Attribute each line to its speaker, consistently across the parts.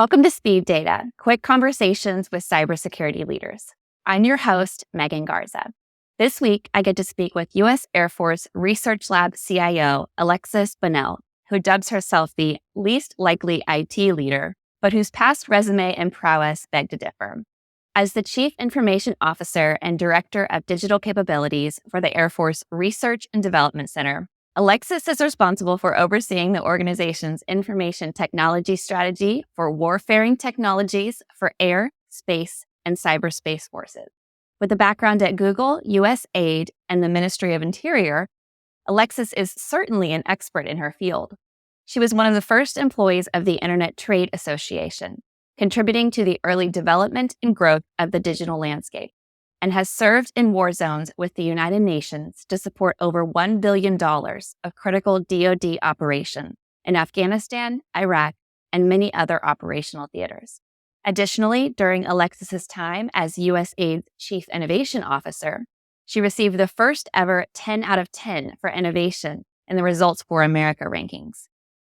Speaker 1: Welcome to Speed Data, quick conversations with cybersecurity leaders. I'm your host, Megan Garza. This week, I get to speak with U.S. Air Force Research Lab CIO, Alexis Bonnell, who dubs herself the least likely IT leader, but whose past resume and prowess beg to differ. As the Chief Information Officer and Director of Digital Capabilities for the Air Force Research and Development Center, Alexis is responsible for overseeing the organization's information technology strategy for warfaring technologies for air, space, and cyberspace forces. With a background at Google, USAID, and the Ministry of Interior, Alexis is certainly an expert in her field. She was one of the first employees of the Internet Trade Association, contributing to the early development and growth of the digital landscape, and has served in war zones with the United Nations to support over $1 billion of critical DoD operation in Afghanistan, Iraq, and many other operational theaters. Additionally, during Alexis's time as USAID's Chief Innovation Officer, she received the first ever 10 out of 10 for innovation in the Results for America rankings.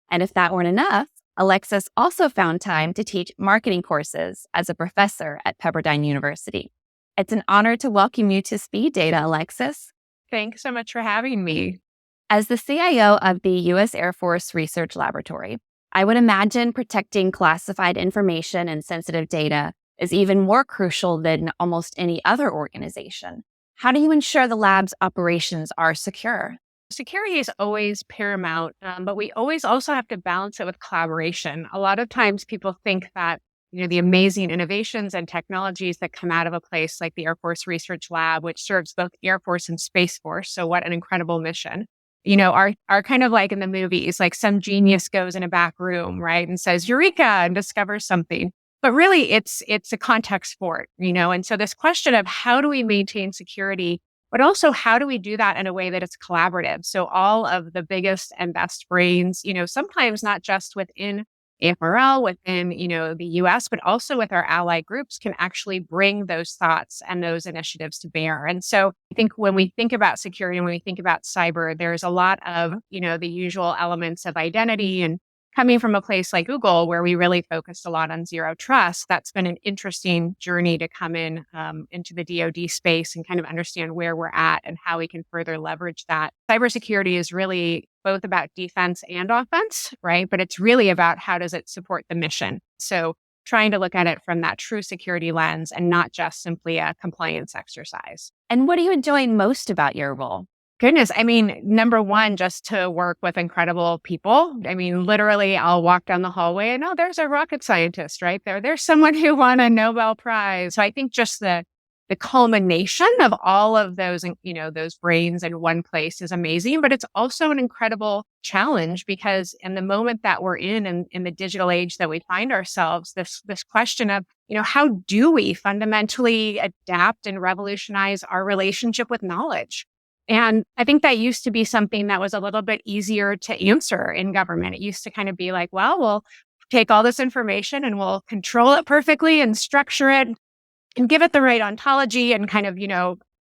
Speaker 1: And if that weren't enough, Alexis also found time to teach marketing courses as a professor at Pepperdine University. It's an honor to welcome you to Speed Data, Alexis.
Speaker 2: Thanks so much for having me.
Speaker 1: As the CIO of the U.S. Air Force Research Laboratory, I would imagine protecting classified information and sensitive data is even more crucial than almost any other organization. How do you ensure the lab's operations are secure?
Speaker 2: Security is always paramount, but we always also have to balance it with collaboration. A lot of times people think that the amazing innovations and technologies that come out of a place like the Air Force Research Lab, which serves both Air Force and Space Force. So what an incredible mission. Are kind of like in the movies, like some genius goes in a back room, right, and says, Eureka, and discovers something. But really, it's a context sport, and so this question of how do we maintain security, but also how do we do that in a way that it's collaborative? So all of the biggest and best brains, sometimes not just within AFRL, within, the US, but also with our ally groups can actually bring those thoughts and those initiatives to bear. And so I think when we think about security and when we think about cyber, there's a lot of, the usual elements of identity. And coming from a place like Google, where we really focused a lot on zero trust, that's been an interesting journey to come into the DoD space and kind of understand where we're at and how we can further leverage that. Cybersecurity is really both about defense and offense, right? But it's really about how does it support the mission? So trying to look at it from that true security lens and not just simply a compliance exercise.
Speaker 1: And what are you enjoying most about your role?
Speaker 2: Goodness. Number one, just to work with incredible people. Literally, I'll walk down the hallway and, there's a rocket scientist right there. There's someone who won a Nobel Prize. So I think just the culmination of all of those, those brains in one place is amazing, but it's also an incredible challenge because in the moment that we're in the digital age that we find ourselves, this question of, how do we fundamentally adapt and revolutionize our relationship with knowledge? And I think that used to be something that was a little bit easier to answer in government. It used to kind of be like, well, we'll take all this information and we'll control it perfectly and structure it and give it the right ontology and kind of,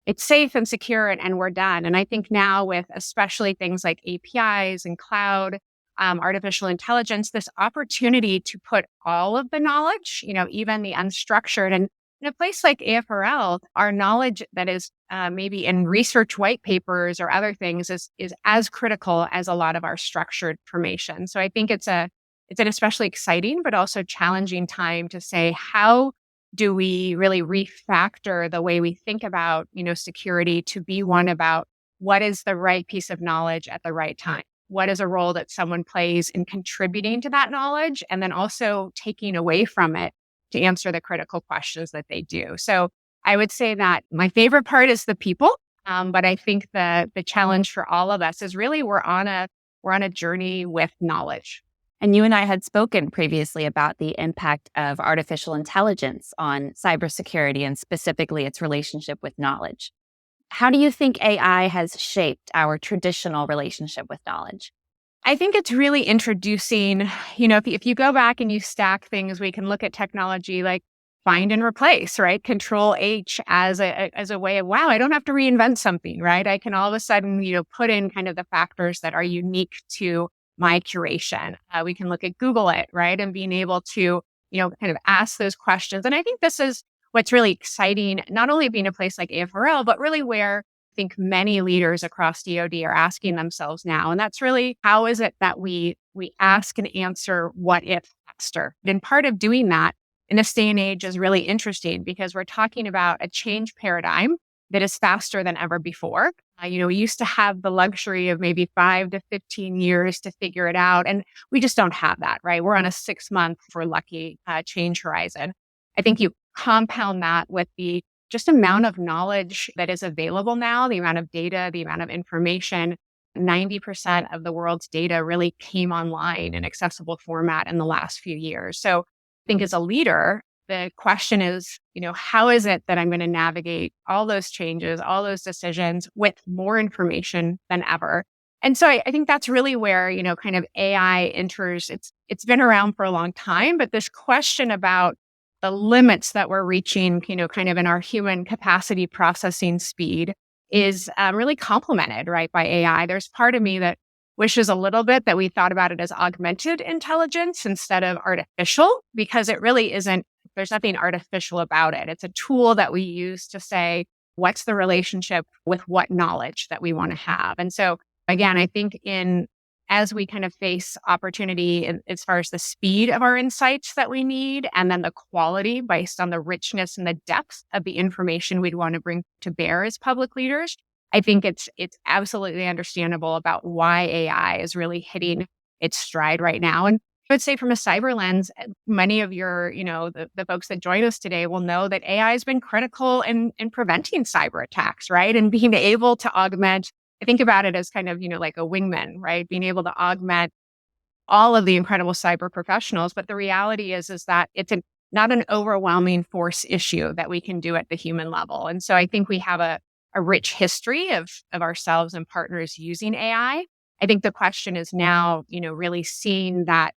Speaker 2: it's safe and secure and we're done. And I think now with especially things like APIs and cloud, artificial intelligence, this opportunity to put all of the knowledge, even the unstructured, and in a place like AFRL, our knowledge that is maybe in research white papers or other things is as critical as a lot of our structured information. So I think it's an especially exciting but also challenging time to say, how do we really refactor the way we think about, security to be one about what is the right piece of knowledge at the right time? What is a role that someone plays in contributing to that knowledge and then also taking away from it to answer the critical questions that they do. So I would say that my favorite part is the people, but I think the challenge for all of us is really we're on a journey with knowledge.
Speaker 1: And you and I had spoken previously about the impact of artificial intelligence on cybersecurity and specifically its relationship with knowledge. How do you think AI has shaped our traditional relationship with knowledge?
Speaker 2: I think it's really introducing, if you go back and you stack things, we can look at technology like find and replace, right? Control H as a way of, wow, I don't have to reinvent something, right? I can all of a sudden, put in kind of the factors that are unique to my curation. We can look at Google it, right? And being able to, kind of ask those questions. And I think this is what's really exciting, not only being a place like AFRL, but really where I think many leaders across DoD are asking themselves now. And that's really, how is it that we ask and answer what if faster? And part of doing that in this day and age is really interesting because we're talking about a change paradigm that is faster than ever before. We used to have the luxury of maybe 5 to 15 years to figure it out. And we just don't have that, right? We're on a 6-month, if we're lucky, change horizon. I think you compound that with the just amount of knowledge that is available now, the amount of data, the amount of information. 90% of the world's data really came online in accessible format in the last few years. So I think as a leader, the question is, how is it that I'm going to navigate all those changes, all those decisions with more information than ever? And so I think that's really where, kind of AI enters. It's been around for a long time, but this question about the limits that we're reaching, kind of in our human capacity processing speed is really complemented, right, by AI. There's part of me that wishes a little bit that we thought about it as augmented intelligence instead of artificial, because it really isn't. There's nothing artificial about it. It's a tool that we use to say, what's the relationship with what knowledge that we want to have? And so, again, I think as we kind of face opportunity as far as the speed of our insights that we need, and then the quality based on the richness and the depth of the information we'd want to bring to bear as public leaders, I think it's absolutely understandable about why AI is really hitting its stride right now. And I would say from a cyber lens, many of your, the folks that join us today will know that AI has been critical in preventing cyber attacks, right? And being able to augment, I think about it as kind of, like a wingman, right? Being able to augment all of the incredible cyber professionals. But the reality is that it's not an overwhelming force issue that we can do at the human level. And so I think we have a rich history of ourselves and partners using AI. I think the question is now, really seeing that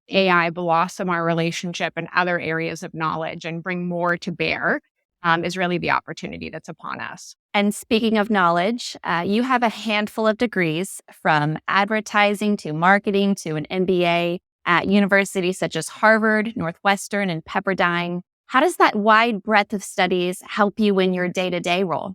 Speaker 2: AI blossom our relationship in other areas of knowledge and bring more to bear is really the opportunity that's upon us.
Speaker 1: And speaking of knowledge, you have a handful of degrees from advertising to marketing to an MBA at universities such as Harvard, Northwestern, and Pepperdine. How does that wide breadth of studies help you in your day-to-day role?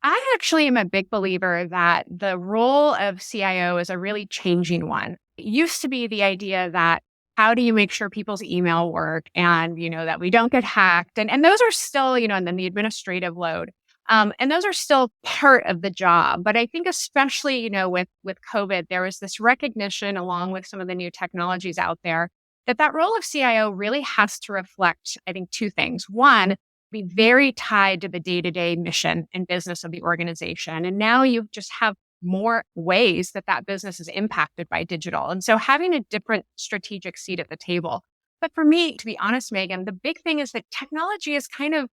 Speaker 2: I actually am a big believer that the role of CIO is a really changing one. It used to be the idea that how do you make sure people's email work and, that we don't get hacked? And those are still, and then the administrative load. And those are still part of the job. But I think especially, with COVID, there was this recognition along with some of the new technologies out there that role of CIO really has to reflect, I think, two things. One, be very tied to the day-to-day mission and business of the organization. And now you just have more ways that business is impacted by digital. And so having a different strategic seat at the table. But for me, to be honest, Megan, the big thing is that technology is kind of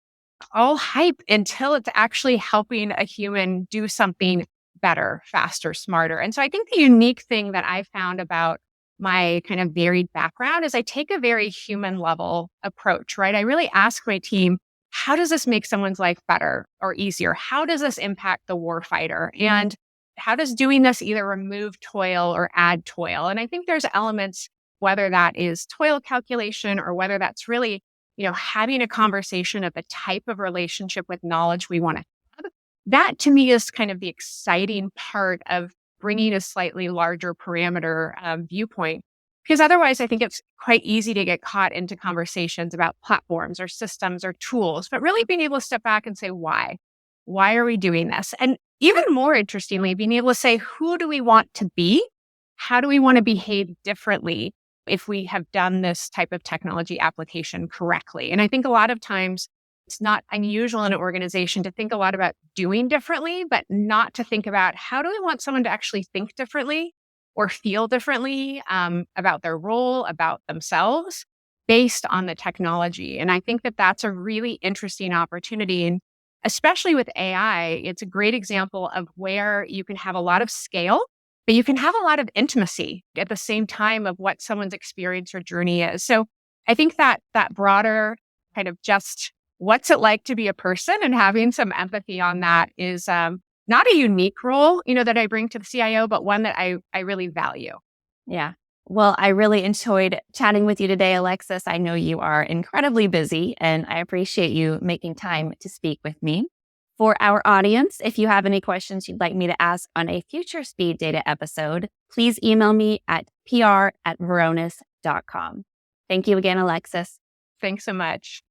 Speaker 2: all hype until it's actually helping a human do something better, faster, smarter. And so I think the unique thing that I found about my kind of varied background is I take a very human level approach, right? I really ask my team, how does this make someone's life better or easier? How does this impact the warfighter? And how does doing this either remove toil or add toil? And I think there's elements, whether that is toil calculation or whether that's really, having a conversation of the type of relationship with knowledge we want to have. That to me is kind of the exciting part of bringing a slightly larger parameter viewpoint. Because otherwise, I think it's quite easy to get caught into conversations about platforms or systems or tools, but really being able to step back and say, why? Why are we doing this? And even more interestingly, being able to say, who do we want to be? How do we want to behave differently if we have done this type of technology application correctly? And I think a lot of times it's not unusual in an organization to think a lot about doing differently, but not to think about how do we want someone to actually think differently or feel differently about their role, about themselves based on the technology. And I think that's a really interesting opportunity. And especially with AI, it's a great example of where you can have a lot of scale, but you can have a lot of intimacy at the same time of what someone's experience or journey is. So I think that broader kind of just what's it like to be a person and having some empathy on that is not a unique role, that I bring to the CIO, but one that I really value.
Speaker 1: Yeah. Well, I really enjoyed chatting with you today, Alexis. I know you are incredibly busy, and I appreciate you making time to speak with me. For our audience, if you have any questions you'd like me to ask on a future Speed Data episode, please email me at pr@varonis.com. Thank you again, Alexis.
Speaker 2: Thanks so much.